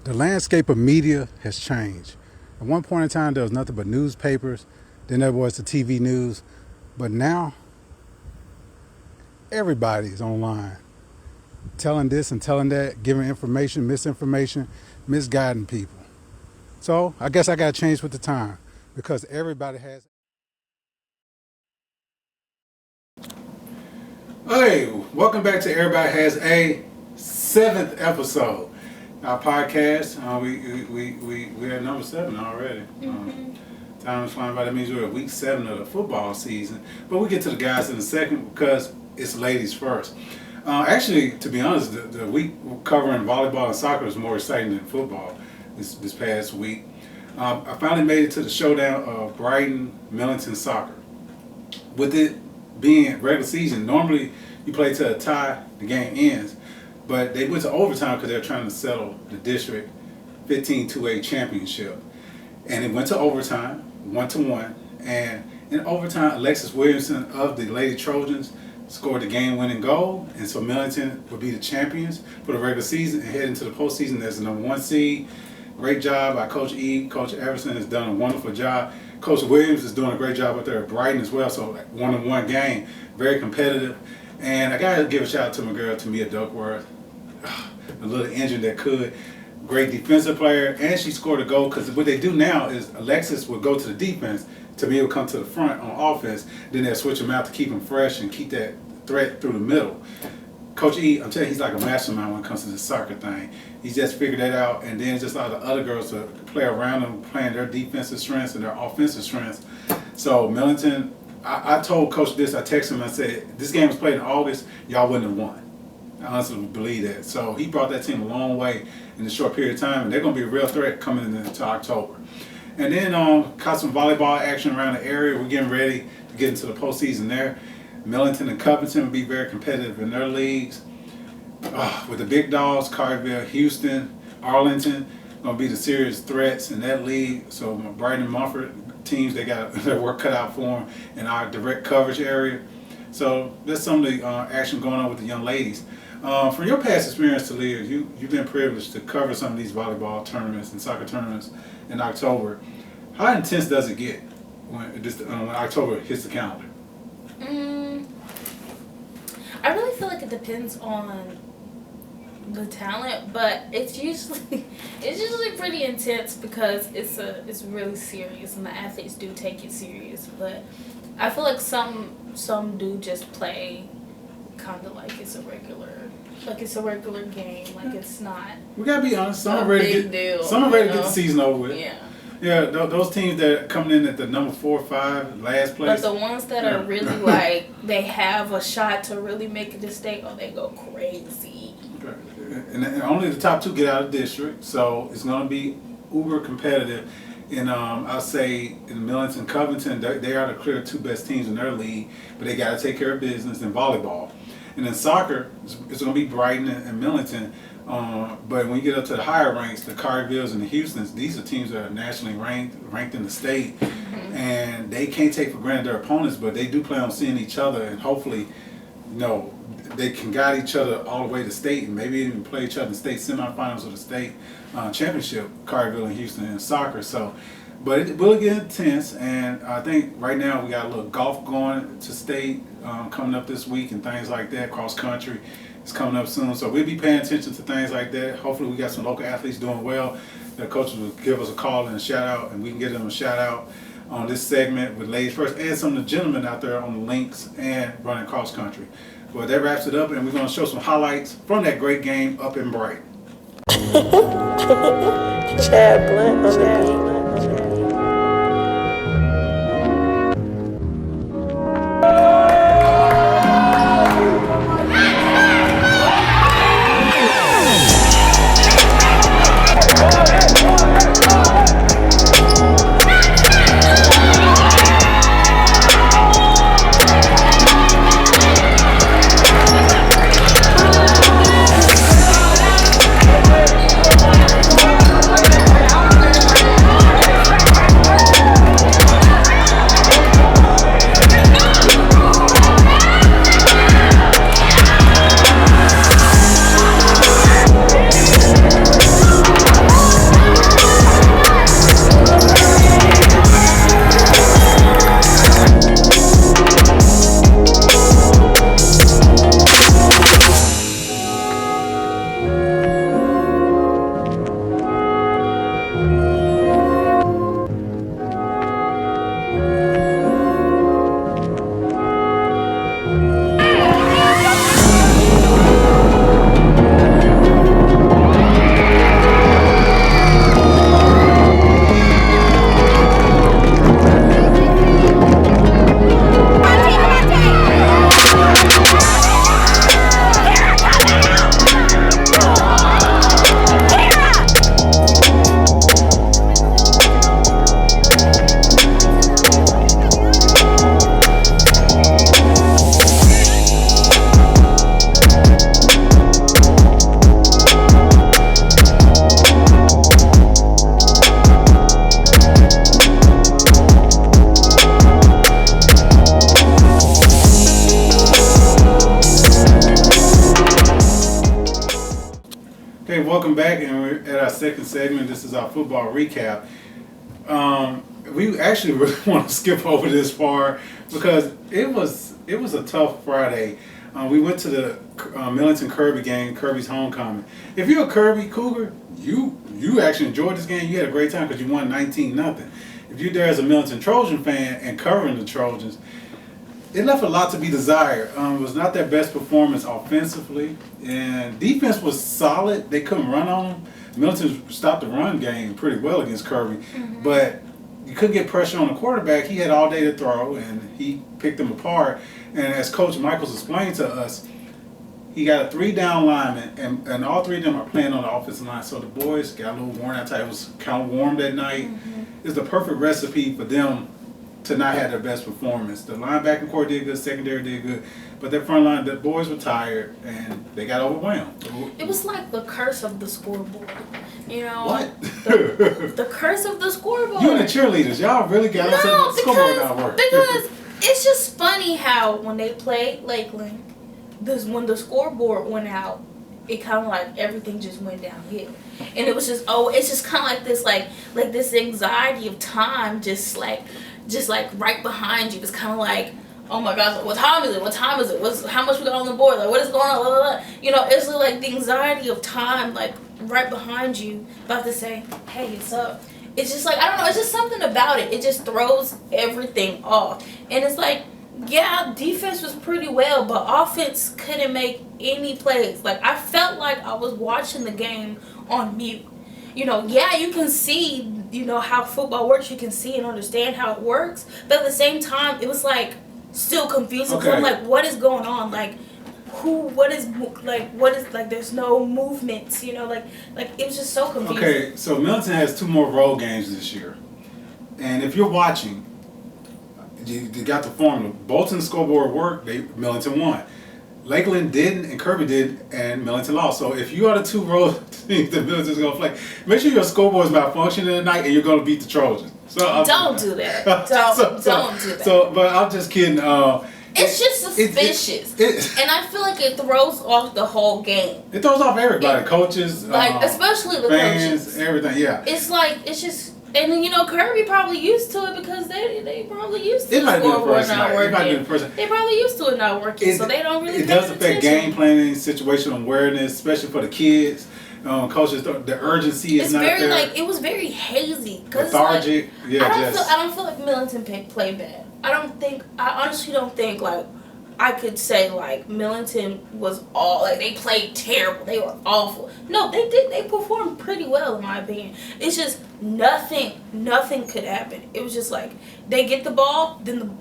The landscape of media has changed. At one point in time, there was nothing but newspapers. Then there was the TV news. But now, everybody's online, telling this and telling that, giving information, misinformation, misguiding people. So I guess I got to change with the time because everybody has. Hey, welcome back to Everybody Has a seventh episode. Our podcast. We're at number 7 already. Time is flying by. That means we're at week 7 of the football season. But we'll get to the guys in a second because it's ladies first. Actually, to be honest, the week covering volleyball and soccer is more exciting than football this past week. I finally made it to the showdown of Brighton Millington soccer. With it being regular season, normally you play to a tie, the game ends. But they went to overtime because they're trying to settle the district 15-2A championship. And it went to overtime, 1-1. And in overtime, Alexis Williamson of the Lady Trojans scored the game-winning goal. And so Millington would be the champions for the regular season and head into the postseason as the number 1 seed. Great job by Coach E. Coach Everson has done a wonderful job. Coach Williams is doing a great job up there at Brighton as well. So 1-1 game, very competitive. And I got to give a shout out to my girl, Tamia Duckworth. A little engine that could. Great defensive player, and she scored a goal because what they do now is Alexis will go to the defense, Tamia will come to the front on offense, then they'll switch them out to keep them fresh and keep that threat through the middle. Coach E, I'm telling you, he's like a mastermind when it comes to this soccer thing. He's just figured that out, and then just allow the other girls to play around them, playing their defensive strengths and their offensive strengths. So Millington, I told Coach this, I texted him, I said, this game was played in August, y'all wouldn't have won. I honestly believe that. So he brought that team a long way in a short period of time, and they're going to be a real threat coming into October. And then caught some volleyball action around the area. We're getting ready to get into the postseason there. Millington and Covington will be very competitive in their leagues. With the big dogs, Collierville, Houston, Arlington, going to be the serious threats in that league. So my Brighton and Mumford teams, they got their work cut out for them in our direct coverage area. So that's some of the action going on with the young ladies. From your past experience, Liyah, you've been privileged to cover some of these volleyball tournaments and soccer tournaments in October. How intense does it get when October hits the calendar? I really feel like it depends on the talent, but it's usually pretty intense because it's really serious and the athletes do take it serious. But I feel like some do just play kind of like it's a regular game, like it's not. We gotta be honest. Some are ready to get the season over with. Yeah. Those teams that are coming in at the number 4 or 5, last place. But the ones that are really like they have a shot to really make it to state, they go crazy. And only the top 2 get out of district, so it's gonna be uber competitive. And I'll say in Millington, Covington, they are the clear 2 best teams in their league, but they got to take care of business in volleyball. And in soccer, it's going to be Brighton and Millington. But when you get up to the higher ranks, the Colliervilles and the Houstons, these are teams that are nationally ranked in the state. And they can't take for granted their opponents, but they do plan on seeing each other, and hopefully, they can guide each other all the way to state, and maybe even play each other in state semifinals of the state championship, Collierville and Houston in soccer. So, but it will get intense, and I think right now we got a little golf going to state coming up this week and things like that. Cross country is coming up soon, so we'll be paying attention to things like that. Hopefully we got some local athletes doing well. The coaches will give us a call and a shout out, and we can give them a shout out on this segment with ladies first, and some of the gentlemen out there on the links and running cross country. But that wraps it up, and we're going to show some highlights from that great game up in Brighton. Chad Blunt on the beat. back, and we're at our second segment. This is our football recap. We actually really want to skip over this part because it was a tough Friday. We went to the Millington Kirby game, Kirby's homecoming. If you're a Kirby Cougar, you actually enjoyed this game. You had a great time because you won 19-0. If you're there as a Millington Trojan fan and covering the Trojans, it left a lot to be desired. It was not their best performance offensively, and defense was solid. They couldn't run on them. Millington stopped the run game pretty well against Kirby, but you couldn't get pressure on the quarterback. He had all day to throw, and he picked them apart. And as Coach Michaels explained to us, he got a 3-down lineman, and all three of them are playing on the offensive line. So the boys got a little worn out. It was kind of warm that night. It's the perfect recipe for them to not have their best performance. The linebacking core did good, secondary did good, but their front line, the boys were tired and they got overwhelmed. It was like the curse of the scoreboard, you know. What? The curse of the scoreboard. You and the cheerleaders, y'all really got upset that the scoreboard not working. Because it's just funny how when they played Lakeland, when the scoreboard went out, it kind of like everything just went downhill, and it was just it's just kind of like this anxiety of time, just like right behind you. It's kind of like, oh my gosh, what time is it? What time is it? How much we got on the board? Like, what is going on? Blah, blah, blah. You know, it's like the anxiety of time, like right behind you, about to say, hey, it's up. It's just like, I don't know, it's just something about it. It just throws everything off. And it's like, yeah, defense was pretty well, but offense couldn't make any plays. Like, I felt like I was watching the game on mute. You know, yeah, you can see, you know, how football works. You can see and understand how it works. But at the same time, it was like still confusing. Okay. I'm like, what is going on? Like, there's no movements, you know, like it was just so confusing. Okay, so Millington has 2 more road games this year. And if you're watching, you got the formula. Bolton scoreboard worked, Millington won. Lakeland didn't, and Kirby did, and Millington lost. So if you are the 2 road teams that Millington's going to play, make sure your scoreboard is malfunctioning tonight and you're going to beat the Trojans. So don't do that. Don't do that. So, but I'm just kidding. It's just suspicious, and I feel like it throws off the whole game. It throws off everybody, coaches, especially the fans, coaches, everything. Yeah, it's just, and then, you know, Kirby probably used to it because they probably used to it. Might be the first not working. They probably used to it not working, so they don't really. It does affect game planning, situational awareness, especially for the kids. Coaches, the urgency is not there. It was very hazy. Lethargic. I don't feel like Millington played bad. I honestly don't think, like, I could say, like, Millington was they played terrible. They were awful. No, they did. They performed pretty well, in my opinion. It's just nothing could happen. It was just like, they get the ball, then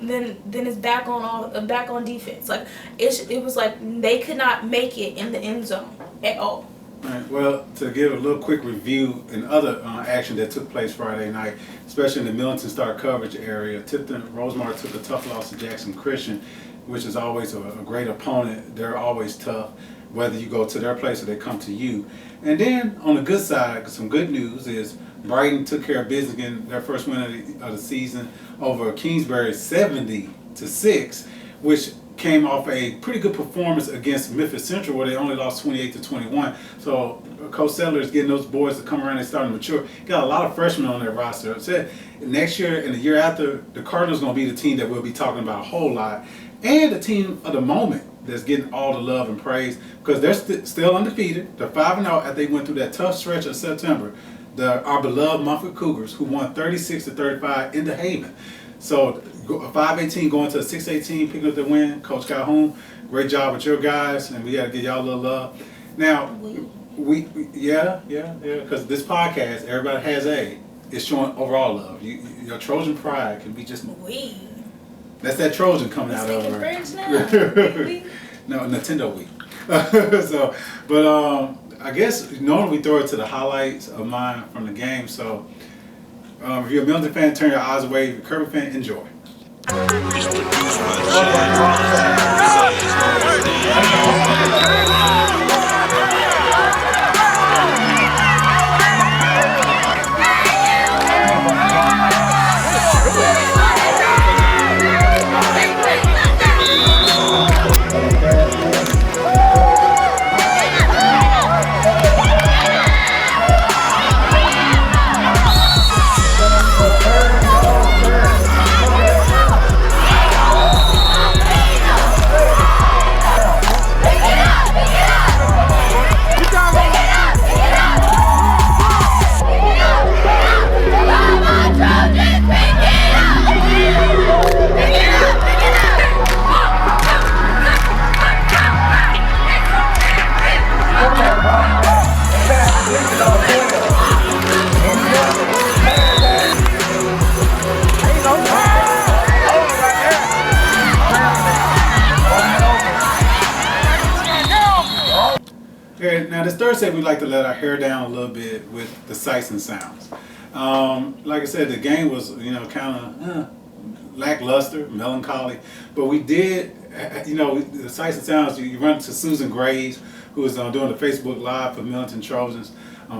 it's back on defense. Like, it was like they could not make it in the end zone at all. All right, well, to give a little quick review and other action that took place Friday night, especially in the Millington Star coverage area, Rosemar took a tough loss to Jackson Christian, which is always a great opponent. They're always tough, whether you go to their place or they come to you. And then on the good side, some good news is Brighton took care of business, getting their first win of the season over Kingsbury 70-6, which came off a pretty good performance against Memphis Central, where they only lost 28-21. So Coach Settler is getting those boys to come around and start to mature. Got a lot of freshmen on their roster. I said next year and the year after, the Cardinals going to be the team that we'll be talking about a whole lot, and the team of the moment that's getting all the love and praise because they're still undefeated. They're 5-0 after they went through that tough stretch of September. Our beloved Memphis Cougars, who won 36-35 in the Haven. So 5-18 going to a 6-18, picking up the win. Coach Calhoun, great job with your guys, and we got to give y'all a little love. Now, because this podcast, everybody has it's showing overall love. Your Trojan pride can be just. That's that Trojan coming out of her. No, Nintendo Wii. I guess normally we throw it to the highlights of mine from the game. So if you're a Millington fan, turn your eyes away. If you're a Kirby fan, enjoy. Thursday we like to let our hair down a little bit with the sights and sounds. Like I said, the game was kind of lackluster, melancholy, but we did the sights and sounds. You run into Susan Graves, who is doing the Facebook Live for Millington Trojans.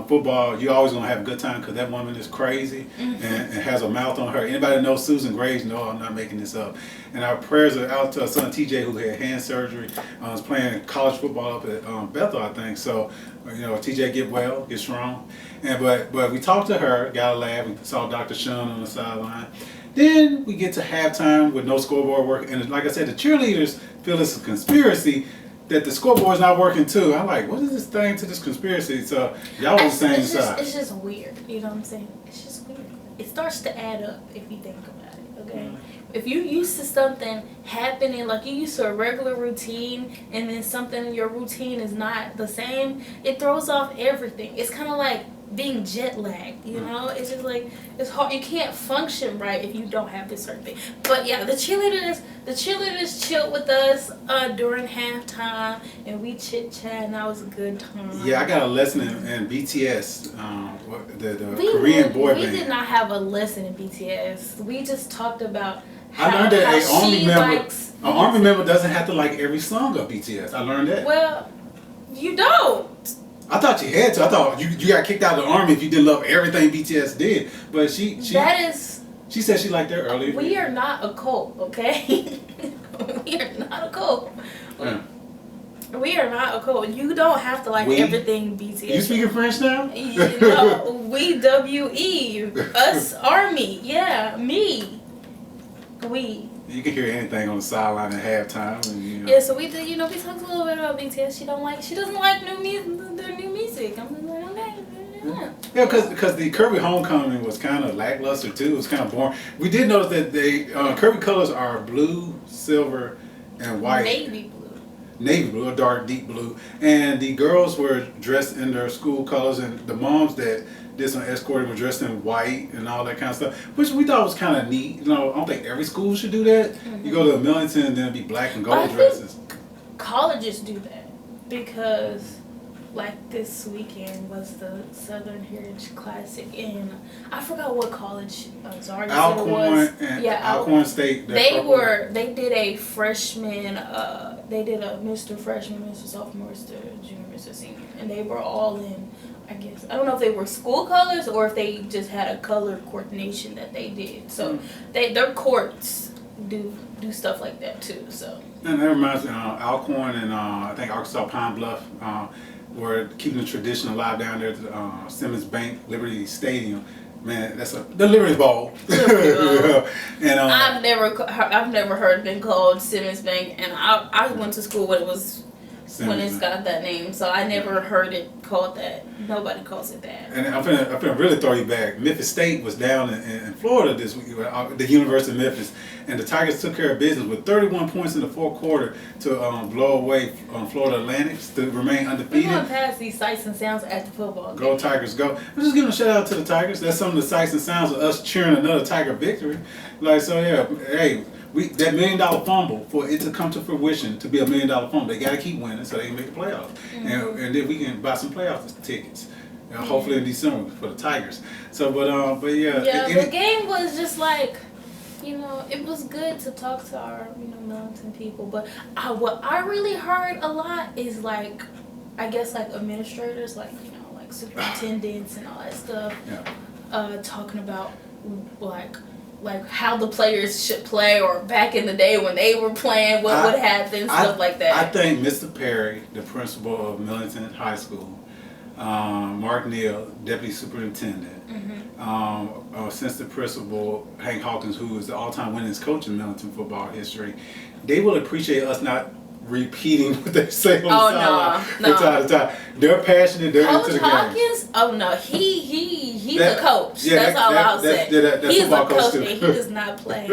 Football, you're always going to have a good time because that woman is crazy and has a mouth on her. Anybody that knows Susan Graves, no, I'm not making this up. And our prayers are out to our son TJ, who had hand surgery, was playing college football up at Bethel, I think. So, TJ get well, get strong. But we talked to her, got a laugh. We saw Dr. Shun on the sideline. Then we get to halftime with no scoreboard work. And like I said, the cheerleaders feel it's a conspiracy that the scoreboard's not working too. I'm like, what is this thing to this conspiracy? So y'all on the same side. It's just weird. You know what I'm saying? It's just weird. It starts to add up if you think about it. Okay. If you used to something happening, like you used to a regular routine, and then something in your routine is not the same, it throws off everything. It's kind of like being jet lagged, It's just like, it's hard. You can't function right if you don't have this certain thing. But yeah, the cheerleaders chilled with us during halftime, and we chit chat, and that was a good time. Yeah, I got a lesson in BTS, the Korean boy band. We did not have a lesson in BTS. We just talked about I learned that an army member doesn't have to like every song of BTS. I learned that. Well, you don't. I thought you had to. I thought you got kicked out of the army if you didn't love everything BTS did. But she said she liked that earlier. We are not a cult, okay? We are not a cult. Yeah. We are not a cult. You don't have to like everything BTS. You speaking French now? No, we WE. Us Army. Yeah, me. We. You can hear anything on the sideline at halftime. And, Yeah, so we did. We talked a little bit about BTS. She doesn't like their new music. I'm just like, okay. Yeah, because the Kirby homecoming was kind of lackluster too. It was kind of boring. We did notice that they Kirby colors are blue, silver, and white. Navy blue, a dark deep blue. And the girls were dressed in their school colors, and the moms that did some escorting were dressed in white and all that kind of stuff, which we thought was kind of neat. I don't think every school should do that. You go to Millington and then it'd be black and gold dresses. Colleges do that because, like, this weekend was the Southern Heritage Classic, and I forgot what college Alcorn and Alcorn State. They did a freshman. They did a Mr. Freshman, Mr. Sophomore, Mr. Junior, Mr. Senior, and they were all in. I guess I don't know if they were school colors or if they just had a color coordination that they did. So their courts do stuff like that too. So. And that reminds me, Alcorn and I think Arkansas Pine Bluff. We're keeping the tradition alive down there at the Simmons Bank Liberty Stadium. Man, that's the Liberty Bowl. And I've never heard it been called Simmons Bank, and I went to school when it was when it's got that name, so I never heard it called that. Nobody calls it that. And I'm finna really throw you back. Memphis State was down in Florida this week, the University of Memphis, and the Tigers took care of business with 31 points in the fourth quarter to blow away Florida Atlantic to remain undefeated. We're going to pass these sights and sounds at the football game. Go Tigers, go. I'm just giving a shout out to the Tigers. That's some of the sights and sounds of us cheering another Tiger victory. Like, so yeah, hey, that $1 million fumble, for it to come to fruition, to be a $1 million fumble, they got to keep winning so they can make the playoffs. And then we can buy some playoff tickets. Hopefully in December for the Tigers. So, but yeah. Yeah, the game was just like, it was good to talk to our, Millington people. But what I really heard a lot is like, I guess like administrators, like, like superintendents and all that stuff, talking about like how the players should play, or back in the day when they were playing, what would happen, stuff like that. I think Mr. Perry, the principal of Millington High School, Mark Neal, deputy superintendent, assistant principal Hank Hawkins, who is the all-time winningest coach in Millington football history, they will appreciate us not repeating what they say on the sideline from time to time. They're passionate. They're into the game. Coach Hawkins? Oh no, he's a coach. That's all I'll say. He's a coach, and he does not play.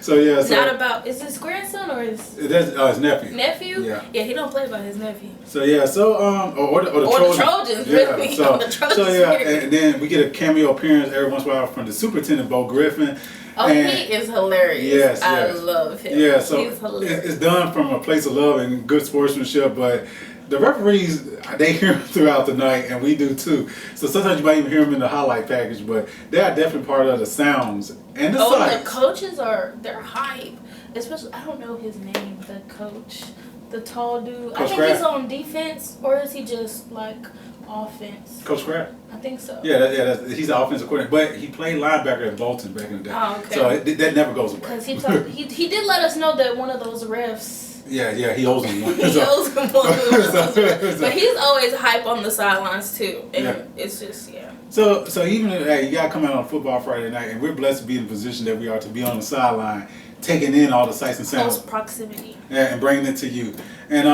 So yeah. So not about. Is his grandson or his nephew? Nephew? Yeah. Yeah, he don't play about his nephew. So yeah. So or the Trojans. Yeah. Really. So the Trojans yeah, and then we get a cameo appearance every once in a while from the superintendent, Bo Griffin. Oh, and he is hilarious. Yes, I love him. Yeah, so he's hilarious. It's done from a place of love and good sportsmanship, but the referees, they hear them throughout the night, and we do too. So sometimes you might even hear them in the highlight package, but they are definitely part of the sounds and the sights. The coaches they're hype. Especially, I don't know his name, the coach, the tall dude. Coach I think Kraft? he's on defense, or is he just like offense? Coach Kraft? I think so. Yeah, he's the offensive coordinator, but he played linebacker at Bolton back in the day. Oh, okay. So that never goes away. Because he did let us know that one of those refs. Yeah, he owes him one. He owes him one. But he's always hype on the sidelines too, and it's just So even you gotta come out on football Friday night, and we're blessed to be in the position that we are to be on the sideline, taking in all the sights and sounds. Close proximity. Yeah, and bringing it to you. And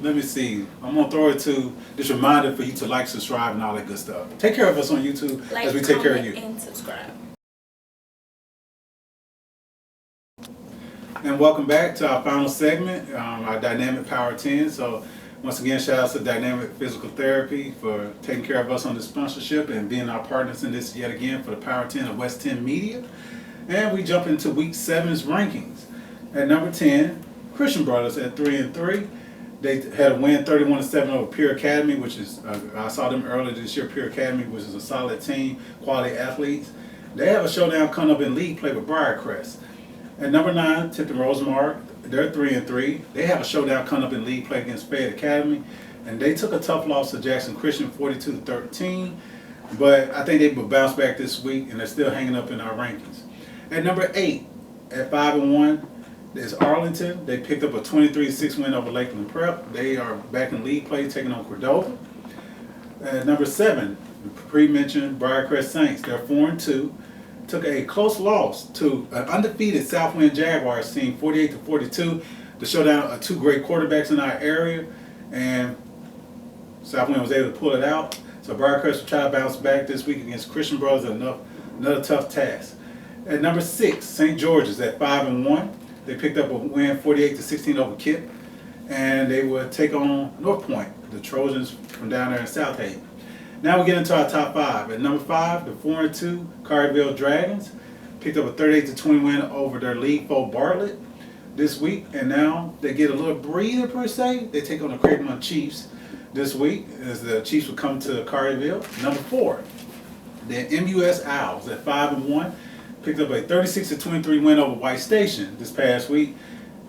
let me see. I'm gonna throw it to this reminder for you to like, subscribe, and all that good stuff. Take care of us on YouTube as we take care of you. And subscribe. And welcome back to our final segment, our Dynamic Power 10. So once again, shout out to Dynamic Physical Therapy for taking care of us on this sponsorship and being our partners in this yet again for the Power 10 of West 10 Media. And we jump into week 7's rankings. At number 10, Christian Brothers at 3-3. They had a win 31-7 over Pure Academy, which is, I saw them earlier this year, Pure Academy, which is a solid team, quality athletes. They have a showdown coming up in league play with Briarcrest. At number 9, Tipton Rosemark, they're 3-3. They have a showdown coming up in league play against Fayette Academy, and they took a tough loss to Jackson Christian, 42-13. But I think they will bounce back this week, and they're still hanging up in our rankings. At number 8, at 5-1, is Arlington. They picked up a 23-6 win over Lakeland Prep. They are back in league play, taking on Cordova. At number 7, the pre-mentioned Briarcrest Saints. They're 4-2. Took a close loss to an undefeated Southwind Jaguars team, 48-42. The showdown of two great quarterbacks in our area, and Southwind was able to pull it out. So Briarcrest will try to bounce back this week against Christian Brothers. Another tough task. At number 6, St. George's at 5-1. They picked up a win 48-16 over Kip, and they will take on North Point, the Trojans from down there in South Haven. Now we get into our top 5. At number 5, the 4-2 Collierville Dragons picked up a 38-20 win over their league foe Bartlett this week, and now they get a little breather per se. They take on the Creighton Chiefs this week as the Chiefs will come to Collierville. Number 4, the MUS Owls at 5-1 picked up a 36-23 win over White Station this past week.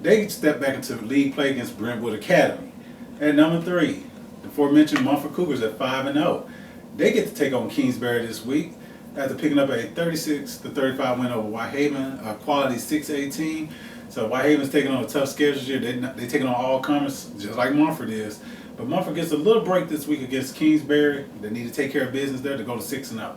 They stepped back into league play against Brentwood Academy. At number 3, the aforementioned Mumford Cougars at 5-0. They get to take on Kingsbury this week after picking up a 36-35 win over Whitehaven, a quality 6A team. So Whitehaven's taking on a tough schedule this year. They're taking on all comers, just like Mumford is. But Mumford gets a little break this week against Kingsbury. They need to take care of business there to go to 6-0.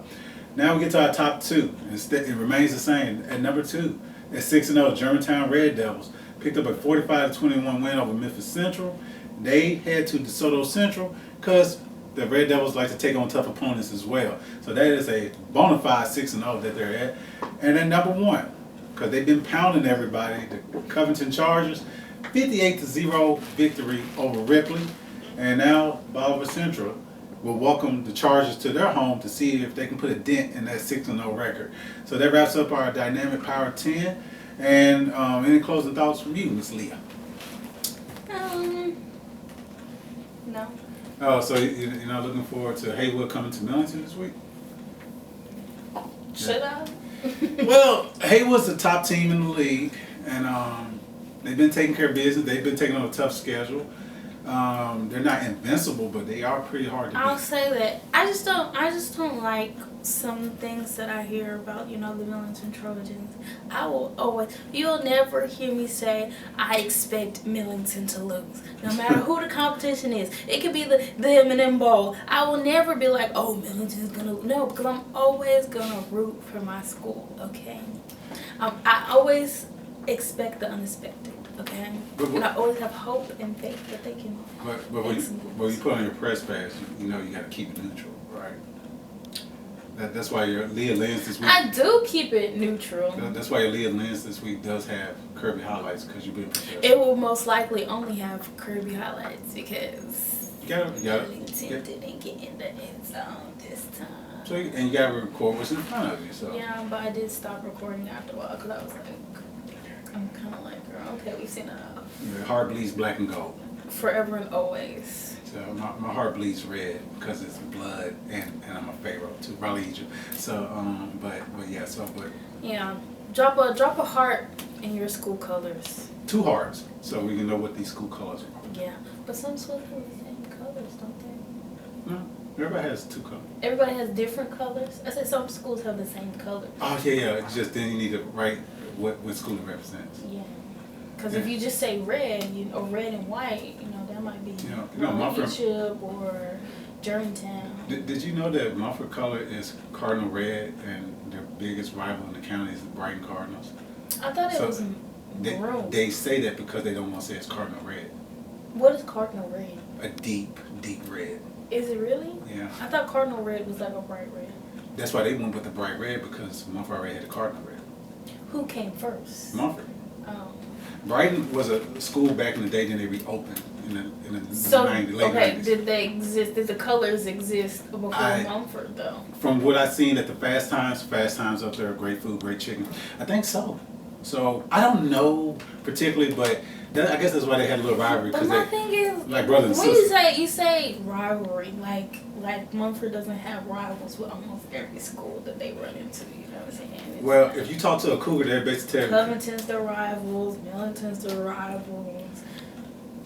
Now we get to our top 2. It remains the same. At number 2, at 6-0, Germantown Red Devils picked up a 45-21 win over Memphis Central. They head to DeSoto Central because the Red Devils like to take on tough opponents as well. So that is a bona fide 6-0 that they're at. And then number 1, because they've been pounding everybody, the Covington Chargers, 58-0 victory over Ripley. And now Bolivar Central will welcome the Chargers to their home to see if they can put a dent in that 6-0 record. So that wraps up our Dynamic Power 10. And any closing thoughts from you, Miss Liyah? No. Oh, so you're not looking forward to Haywood coming to Millington this week? Should I? Well, Haywood's the top team in the league, and they've been taking care of business. They've been taking on a tough schedule. They're not invincible, but they are pretty hard to beat. I'll say that I just don't like some things that I hear about, the Millington Trojans. You'll never hear me say I expect Millington to lose, no matter who the competition is. It could be the M&M Bowl. I will never be like, oh, Millington's gonna because I'm always gonna root for my school. Okay, I always expect the unexpected. Okay, and I always have hope and faith that they can. But when you put on your press pass, you got to keep it neutral, right? That's why your Liyah lens this week. I do keep it neutral. That's why your Liyah lens this week does have Kirby highlights, because you've been prepared. It will most likely only have Kirby highlights because Millington didn't get in the end zone this time. So and you got to record what's in front of you. So yeah, but I did stop recording after a while because I was like, I'm kind of like, girl, okay, we've seen enough. your heart bleeds black and gold. Forever and always. So my heart bleeds red because it's blood, and I'm a pharaoh too, probably Egypt. So but yeah, yeah. Drop a heart in your school colors. 2 hearts, so we can know what these school colors are. Yeah, but some schools have the same colors, don't they? No, everybody has 2 colors. Everybody has different colors. I said some schools have the same color. Oh yeah. It's just then you need to write what school it represents. Yeah. Because if you just say red, or red and white, that might be Egypt or Germantown. Did you know that Mumford color is cardinal red, and their biggest rival in the county is the Brighton Cardinals? I thought it was maroon. They say that because they don't want to say it's cardinal red. What is cardinal red? A deep, deep red. Is it really? Yeah. I thought cardinal red was like a bright red. That's why they went with the bright red, because Mumford already had a cardinal red. Who came first? Mumford. Oh. Brighton was a school back in the day, then they reopened in the So, late okay, 90s. did they exist? Did the colors exist before Mumford, though? From what I've seen at the Fast Times up there, great food, great chicken. I think so. So I don't know particularly, but I guess that's why they had a little rivalry, But because my they thing is, like brother and when sister. you say rivalry, like Mumford doesn't have rivals with almost every school that they run into. You know what I'm saying? Well, if you talk to a cougar, they're basically telling you. Covington's the rivals, Millington's the rivals,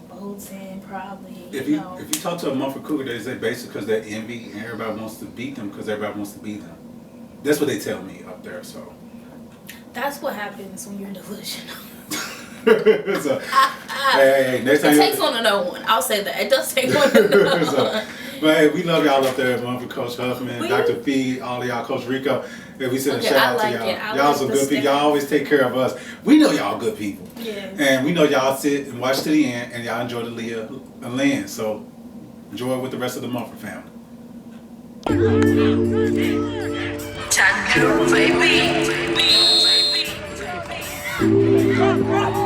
Bolton probably. If you talk to a Mumford cougar, they say basically because they're envy and everybody wants to beat them because everybody wants to beat them. That's what they tell me up there. So. That's what happens when you're delusional. So, hey, next time it takes one to know one. I'll say that. It does take one to know one. But hey, we love y'all up there at Mumford, Coach Huffman, Dr. Fee, all of y'all, Coach Rico. If we send a shout out to y'all. Y'all some good people. Y'all always take care of us. We know y'all good people. Yeah. And we know y'all sit and watch to the end, and y'all enjoy the Liyah and land. So enjoy it with the rest of the Mumford family. Tattoo, baby. Drop.